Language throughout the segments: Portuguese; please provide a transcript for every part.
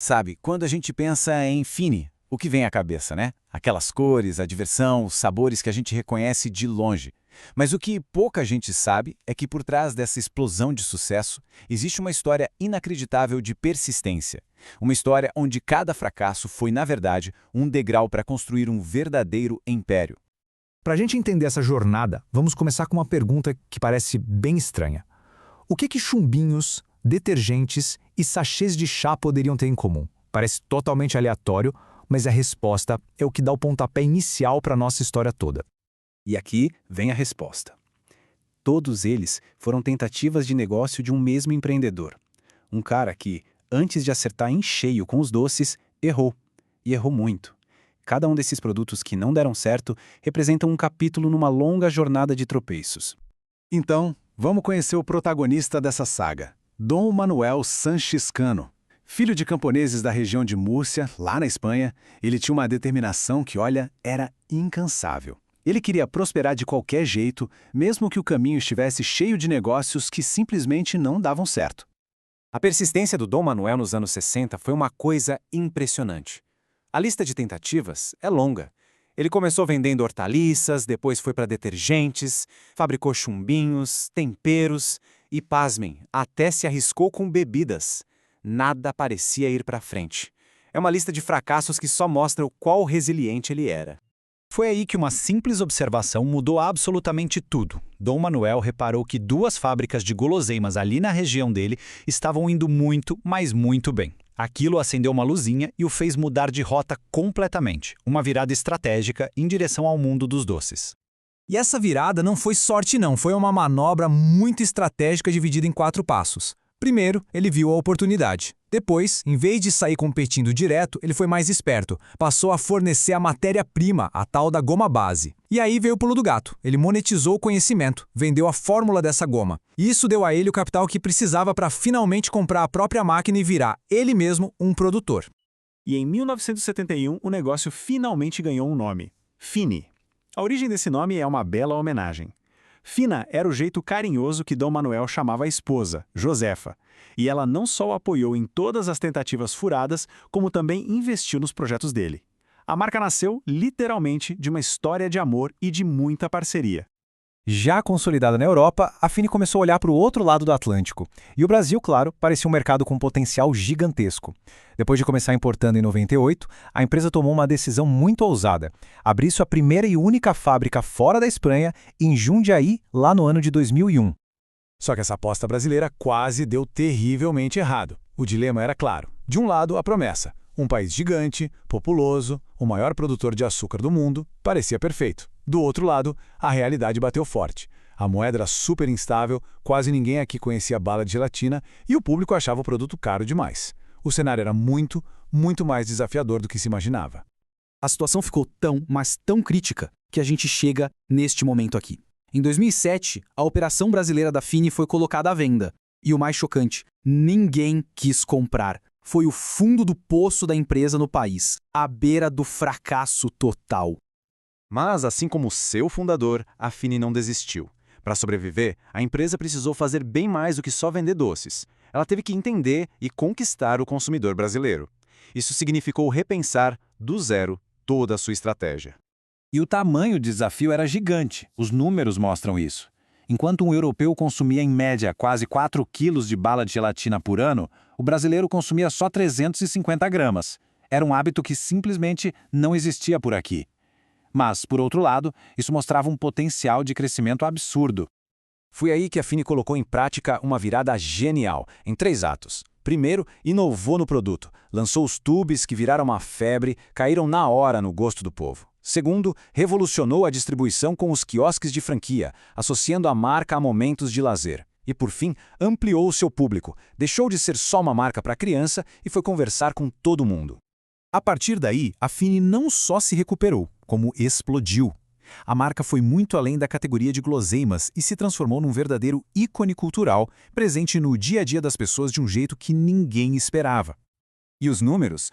Sabe, quando a gente pensa em Fini, o que vem à cabeça, né? Aquelas cores, a diversão, os sabores que a gente reconhece de longe. Mas o que pouca gente sabe é que por trás dessa explosão de sucesso existe uma história inacreditável de persistência. Uma história onde cada fracasso foi, na verdade, um degrau para construir um verdadeiro império. Para a gente entender essa jornada, vamos começar com uma pergunta que parece bem estranha. O que chumbinhos, detergentes e sachês de chá poderiam ter em comum? Parece totalmente aleatório, mas a resposta é o que dá o pontapé inicial para a nossa história toda. E aqui vem a resposta. Todos eles foram tentativas de negócio de um mesmo empreendedor. Um cara que, antes de acertar em cheio com os doces, errou. E errou muito. Cada um desses produtos que não deram certo representa um capítulo numa longa jornada de tropeços. Então, vamos conhecer o protagonista dessa saga, Dom Manuel Sanches Cano. Filho de camponeses da região de Múrcia, lá na Espanha, ele tinha uma determinação que, olha, era incansável. Ele queria prosperar de qualquer jeito, mesmo que o caminho estivesse cheio de negócios que simplesmente não davam certo. A persistência do Dom Manuel nos anos 60 foi uma coisa impressionante. A lista de tentativas é longa. Ele começou vendendo hortaliças, depois foi para detergentes, fabricou chumbinhos, temperos e, pasmem, até se arriscou com bebidas. Nada parecia ir para frente. É uma lista de fracassos que só mostra o quão resiliente ele era. Foi aí que uma simples observação mudou absolutamente tudo. Dom Manuel reparou que 2 fábricas de guloseimas ali na região dele estavam indo muito, mas muito bem. Aquilo acendeu uma luzinha e o fez mudar de rota completamente, uma virada estratégica em direção ao mundo dos doces. E essa virada não foi sorte não, foi uma manobra muito estratégica dividida em 4 passos. Primeiro, ele viu a oportunidade. Depois, em vez de sair competindo direto, ele foi mais esperto. Passou a fornecer a matéria-prima, a tal da goma base. E aí veio o pulo do gato. Ele monetizou o conhecimento, vendeu a fórmula dessa goma. E isso deu a ele o capital que precisava para finalmente comprar a própria máquina e virar, ele mesmo, um produtor. E em 1971, o negócio finalmente ganhou um nome: Fini. A origem desse nome é uma bela homenagem. Fina era o jeito carinhoso que Dom Manuel chamava a esposa, Josefa, e ela não só o apoiou em todas as tentativas furadas, como também investiu nos projetos dele. A marca nasceu, literalmente, de uma história de amor e de muita parceria. Já consolidada na Europa, a Fini começou a olhar para o outro lado do Atlântico. E o Brasil, claro, parecia um mercado com potencial gigantesco. Depois de começar importando em 98, a empresa tomou uma decisão muito ousada: abrir sua primeira e única fábrica fora da Espanha, em Jundiaí, lá no ano de 2001. Só que essa aposta brasileira quase deu terrivelmente errado. O dilema era claro. De um lado, a promessa. Um país gigante, populoso, o maior produtor de açúcar do mundo, parecia perfeito. Do outro lado, a realidade bateu forte. A moeda era super instável, quase ninguém aqui conhecia bala de gelatina e o público achava o produto caro demais. O cenário era muito, muito mais desafiador do que se imaginava. A situação ficou tão, mas tão crítica, que a gente chega neste momento aqui. Em 2007, a operação brasileira da Fini foi colocada à venda. E o mais chocante, ninguém quis comprar. Foi o fundo do poço da empresa no país, à beira do fracasso total. Mas, assim como seu fundador, a Fini não desistiu. Para sobreviver, a empresa precisou fazer bem mais do que só vender doces. Ela teve que entender e conquistar o consumidor brasileiro. Isso significou repensar, do zero, toda a sua estratégia. E o tamanho do desafio era gigante, os números mostram isso. Enquanto um europeu consumia em média quase 4 quilos de bala de gelatina por ano, o brasileiro consumia só 350 gramas. Era um hábito que simplesmente não existia por aqui. Mas, por outro lado, isso mostrava um potencial de crescimento absurdo. Foi aí que a Fini colocou em prática uma virada genial, em 3 atos. Primeiro, inovou no produto. Lançou os tubes que viraram uma febre, caíram na hora no gosto do povo. Segundo, revolucionou a distribuição com os quiosques de franquia, associando a marca a momentos de lazer. E, por fim, ampliou o seu público, deixou de ser só uma marca para criança e foi conversar com todo mundo. A partir daí, a Fini não só se recuperou, como explodiu. A marca foi muito além da categoria de guloseimas e se transformou num verdadeiro ícone cultural, presente no dia a dia das pessoas de um jeito que ninguém esperava. E os números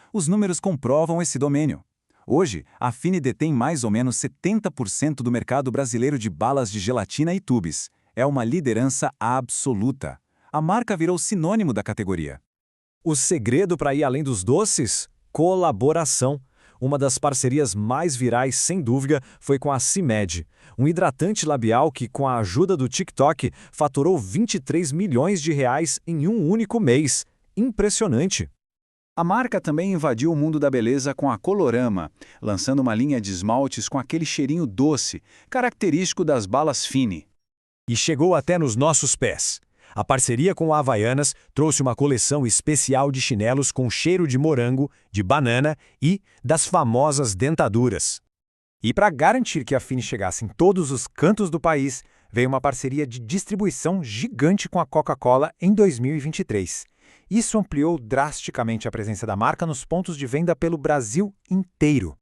comprovam esse domínio. Hoje, a Fini detém mais ou menos 70% do mercado brasileiro de balas de gelatina e tubes. É uma liderança absoluta. A marca virou sinônimo da categoria. O segredo para ir além dos doces? Colaboração. Uma das parcerias mais virais, sem dúvida, foi com a CIMED, um hidratante labial que, com a ajuda do TikTok, faturou 23 milhões de reais em um único mês. Impressionante! A marca também invadiu o mundo da beleza com a Colorama, lançando uma linha de esmaltes com aquele cheirinho doce, característico das balas Fine. E chegou até nos nossos pés. A parceria com a Havaianas trouxe uma coleção especial de chinelos com cheiro de morango, de banana e das famosas dentaduras. E para garantir que a Fine chegasse em todos os cantos do país, veio uma parceria de distribuição gigante com a Coca-Cola em 2023. Isso ampliou drasticamente a presença da marca nos pontos de venda pelo Brasil inteiro.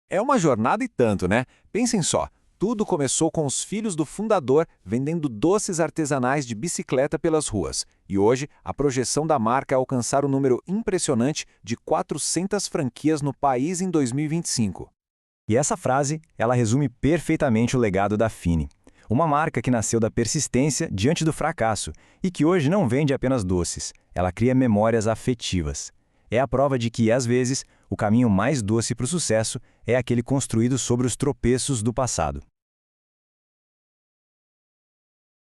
É uma jornada e tanto, né? Pensem só. Tudo começou com os filhos do fundador vendendo doces artesanais de bicicleta pelas ruas. E hoje, a projeção da marca é alcançar um número impressionante de 400 franquias no país em 2025. E essa frase, ela resume perfeitamente o legado da Fine. Uma marca que nasceu da persistência diante do fracasso e que hoje não vende apenas doces, ela cria memórias afetivas. É a prova de que, às vezes, o caminho mais doce para o sucesso é aquele construído sobre os tropeços do passado.